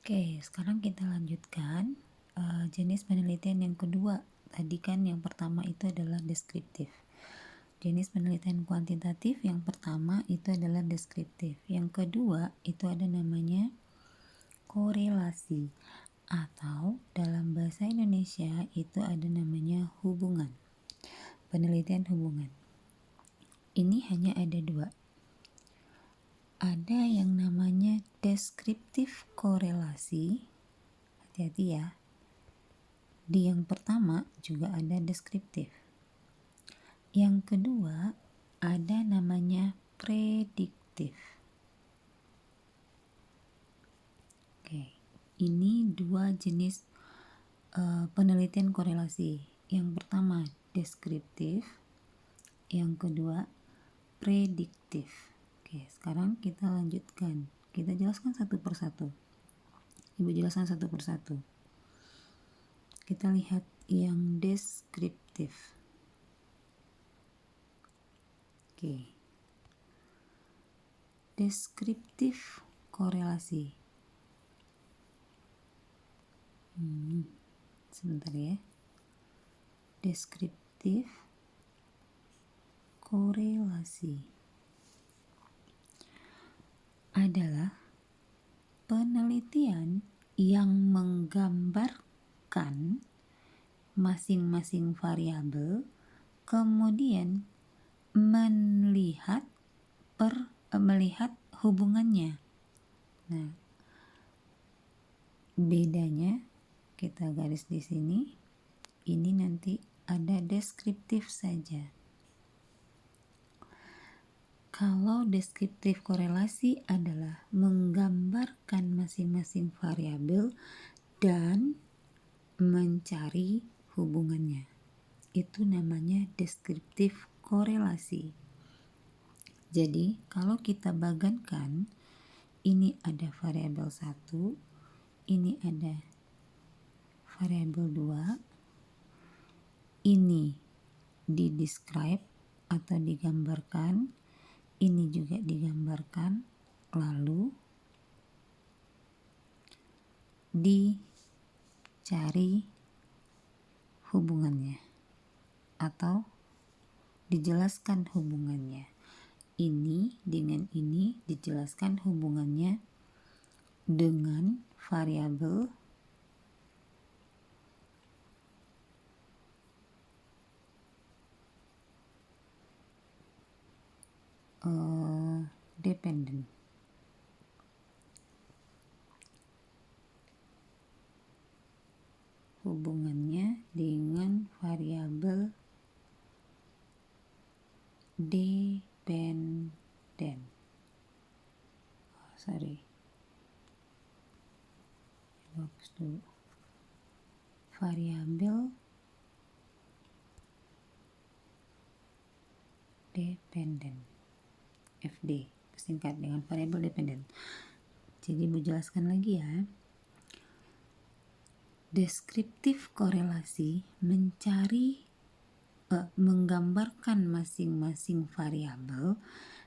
Oke, sekarang kita lanjutkan jenis penelitian yang kedua. Tadi kan yang pertama itu adalah deskriptif. Jenis penelitian kuantitatif yang pertama itu adalah deskriptif. Yang kedua itu ada namanya korelasi, atau dalam bahasa Indonesia itu ada namanya hubungan. Penelitian hubungan. Ini hanya ada dua. Ada yang namanya deskriptif korelasi. Hati-hati ya. Di yang pertama juga ada deskriptif. Yang kedua ada namanya prediktif. Oke, ini dua jenis penelitian korelasi. Yang pertama deskriptif, yang kedua prediktif. Oke, sekarang kita lanjutkan. Kita jelaskan satu persatu. Ibu jelaskan satu persatu. Kita lihat yang deskriptif. Oke. Deskriptif korelasi. Sebentar ya. Deskriptif korelasi adalah penelitian yang menggambarkan masing-masing variabel, kemudian melihat hubungannya. Nah, bedanya kita garis di sini. Ini nanti ada deskriptif saja. Kalau deskriptif korelasi adalah menggambarkan masing-masing variabel dan mencari hubungannya. Itu namanya deskriptif korelasi. Jadi, kalau kita bagankan, ini ada variabel 1, ini ada variabel 2, ini di-describe atau digambarkan, ini juga digambarkan, lalu dicari hubungannya atau dijelaskan hubungannya. Ini dengan ini dijelaskan hubungannya dengan variabel dependen. Hubungannya dengan variabel dependen. Bagus dulu. Variabel dependen. FD, singkat dengan variabel dependen. Jadi Ibu jelaskan lagi ya. Deskriptif korelasi menggambarkan masing-masing variabel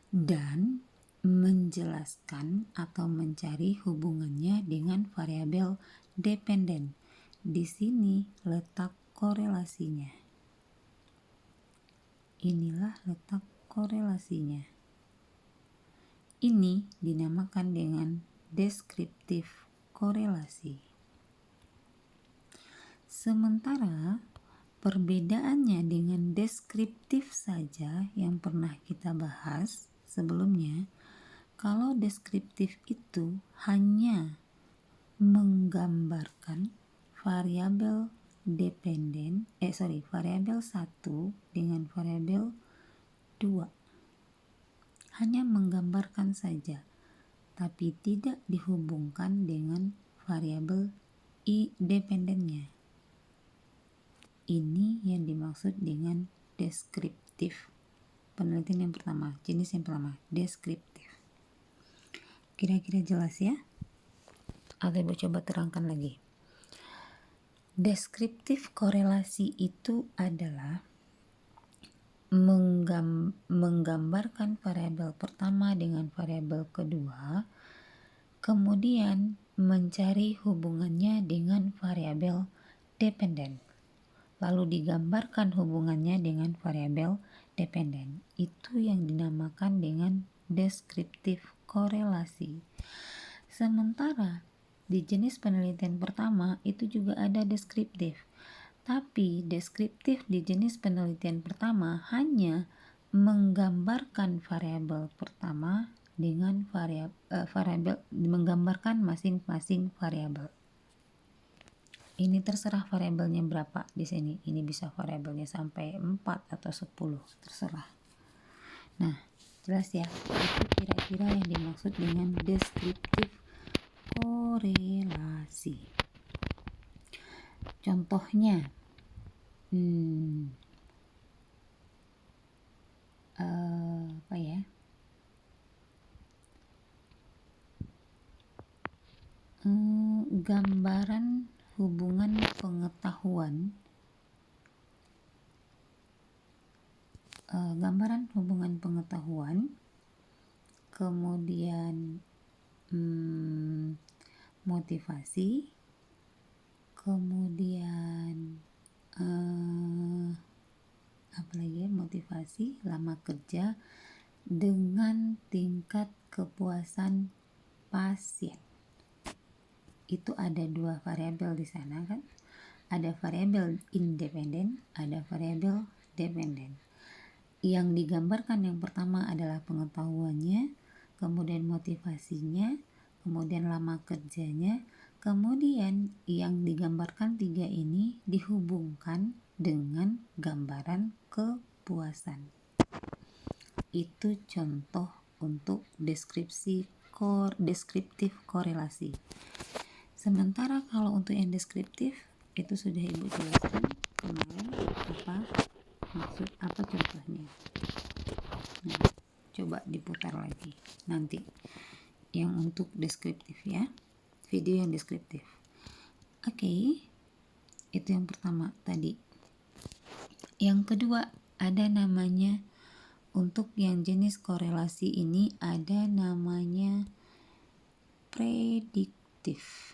dan menjelaskan atau mencari hubungannya dengan variabel dependen. Di sini letak korelasinya. Inilah letak korelasinya. Ini dinamakan dengan deskriptif korelasi. Sementara perbedaannya dengan deskriptif saja yang pernah kita bahas sebelumnya, kalau deskriptif itu hanya menggambarkan variabel variabel 1 dengan variabel 2. Hanya menggambarkan saja, tapi tidak dihubungkan dengan variabel dependennya. Ini yang dimaksud dengan deskriptif. Penelitian yang pertama, jenis yang pertama, deskriptif. Kira-kira jelas ya? Atau Ibu coba terangkan lagi. Deskriptif korelasi itu adalah menggambarkan variabel pertama dengan variabel kedua, kemudian mencari hubungannya dengan variabel dependen, lalu digambarkan hubungannya dengan variabel dependen. Itu yang dinamakan dengan deskriptif korelasi. Sementara di jenis penelitian pertama itu juga ada deskriptif. Tapi deskriptif di jenis penelitian pertama hanya menggambarkan variabel pertama dengan variabel menggambarkan masing-masing variabel. Ini terserah variabelnya berapa di sini. Ini bisa variabelnya sampai 4 atau 10, terserah. Nah, jelas ya. Itu kira-kira yang dimaksud dengan deskriptif korelasi. Contohnya, apa ya? Gambaran hubungan pengetahuan, kemudian motivasi, kemudian motivasi, lama kerja dengan tingkat kepuasan pasien. Itu ada 2 variabel di sana kan? Ada variabel independen, ada variabel dependen. Yang digambarkan yang pertama adalah pengetahuannya, kemudian motivasinya, kemudian lama kerjanya, kemudian yang digambarkan 3 ini dihubungkan dengan gambaran kepuasan. Itu contoh untuk deskriptif korelasi. Sementara kalau untuk yang deskriptif itu sudah Ibu jelaskan kemarin apa contohnya. Nah, coba diputar lagi nanti yang untuk deskriptif ya, video yang deskriptif. Oke, itu yang pertama tadi. Yang kedua ada namanya, untuk yang jenis korelasi ini ada namanya prediktif.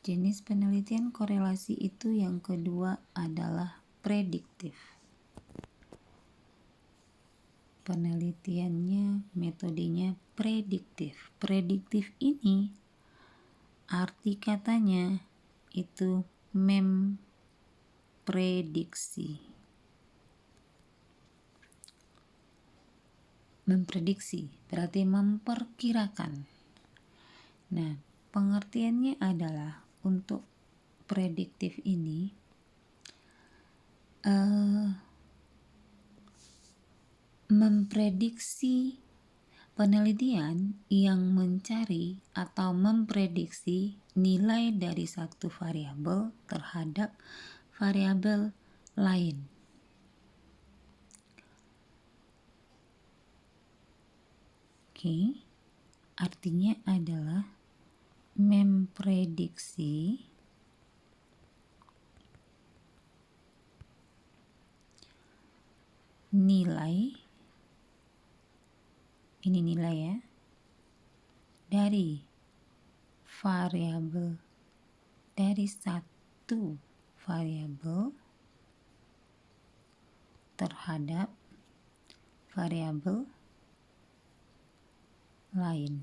Jenis penelitian korelasi itu yang kedua adalah prediktif. Penelitiannya, metodenya prediktif. Prediktif ini arti katanya itu memprediksi. Memprediksi berarti memperkirakan. Nah, pengertiannya adalah untuk prediktif ini memprediksi, penelitian yang mencari atau memprediksi nilai dari satu variabel terhadap variabel lain. Oke, artinya adalah memprediksi nilai, ini nilai ya, dari variabel, dari satu variabel terhadap variabel lain.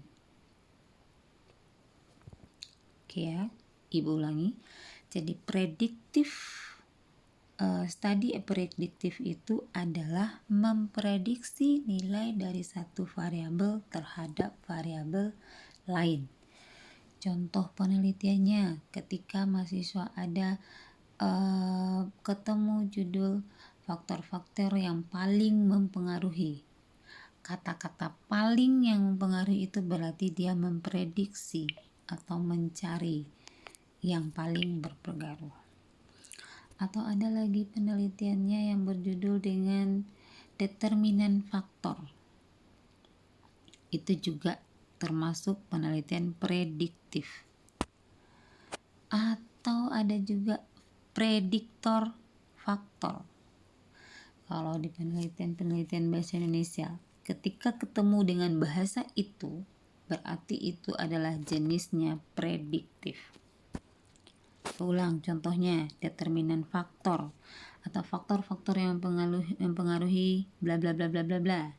Oke ya, Ibu ulangi. Jadi studi prediktif itu adalah memprediksi nilai dari satu variabel terhadap variabel lain. Contoh penelitiannya ketika mahasiswa ada ketemu judul faktor-faktor yang paling mempengaruhi. Kata-kata paling yang mempengaruhi itu berarti dia memprediksi atau mencari yang paling berpengaruh. Atau ada lagi penelitiannya yang berjudul dengan determinan faktor. Itu juga termasuk penelitian prediktif. Atau ada juga prediktor faktor. Kalau di penelitian bahasa Indonesia, ketika ketemu dengan bahasa itu, berarti itu adalah jenisnya prediktif. Ulang contohnya, determinan faktor atau faktor-faktor yang mempengaruhi bla bla bla bla bla bla.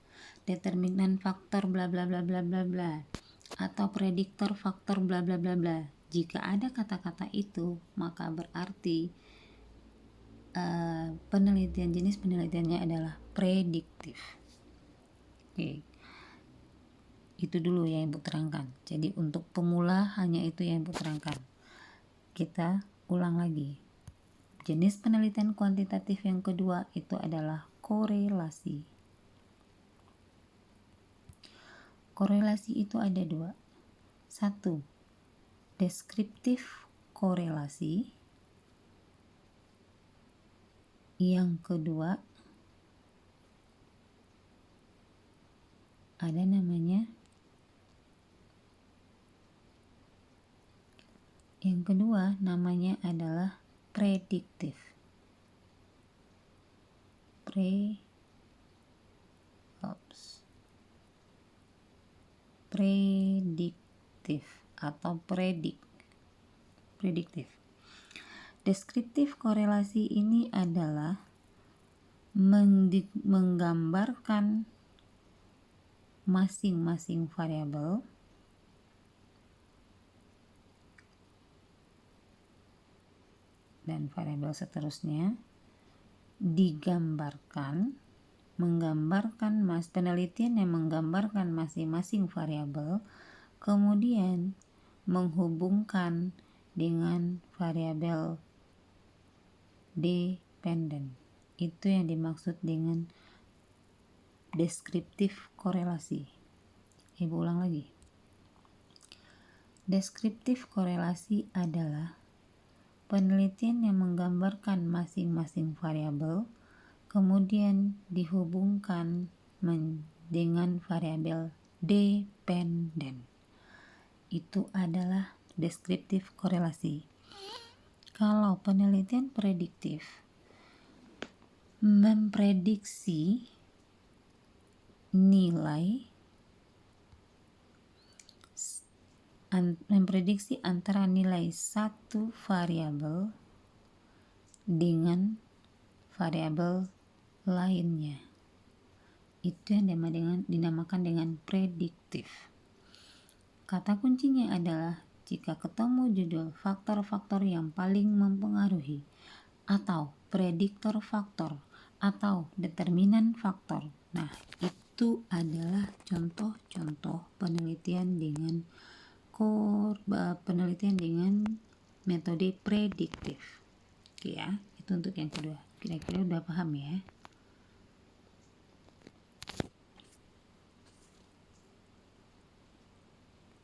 Determinan faktor bla bla bla bla bla bla atau prediktor faktor bla bla bla bla. Jika ada kata-kata itu, maka berarti jenis penelitiannya adalah prediktif. Oke. Itu dulu yang Ibu terangkan. Jadi untuk pemula hanya itu yang Ibu terangkan. Kita ulang lagi. Jenis penelitian kuantitatif yang kedua itu adalah korelasi. Korelasi itu ada dua. Satu, deskriptif korelasi. Yang kedua ada namanya adalah prediktif. Prediktif atau prediktif. Deskriptif korelasi ini adalah menggambarkan masing-masing variabel dan variabel seterusnya penelitian yang menggambarkan masing-masing variabel, kemudian menghubungkan dengan variabel dependen. Itu yang dimaksud dengan deskriptif korelasi. Ibu ulang lagi. Deskriptif korelasi adalah penelitian yang menggambarkan masing-masing variabel, kemudian dihubungkan dengan variabel dependen. Itu adalah deskriptif korelasi. Kalau penelitian prediktif memprediksi antara nilai satu variabel dengan variabel lainnya. Itu yang dinamakan dengan prediktif. Kata kuncinya adalah jika ketemu judul faktor-faktor yang paling mempengaruhi atau prediktor faktor atau determinan faktor. Nah, itu adalah contoh-contoh penelitian dengan metode prediktif. Oke ya, itu untuk yang kedua. Kira-kira udah paham ya?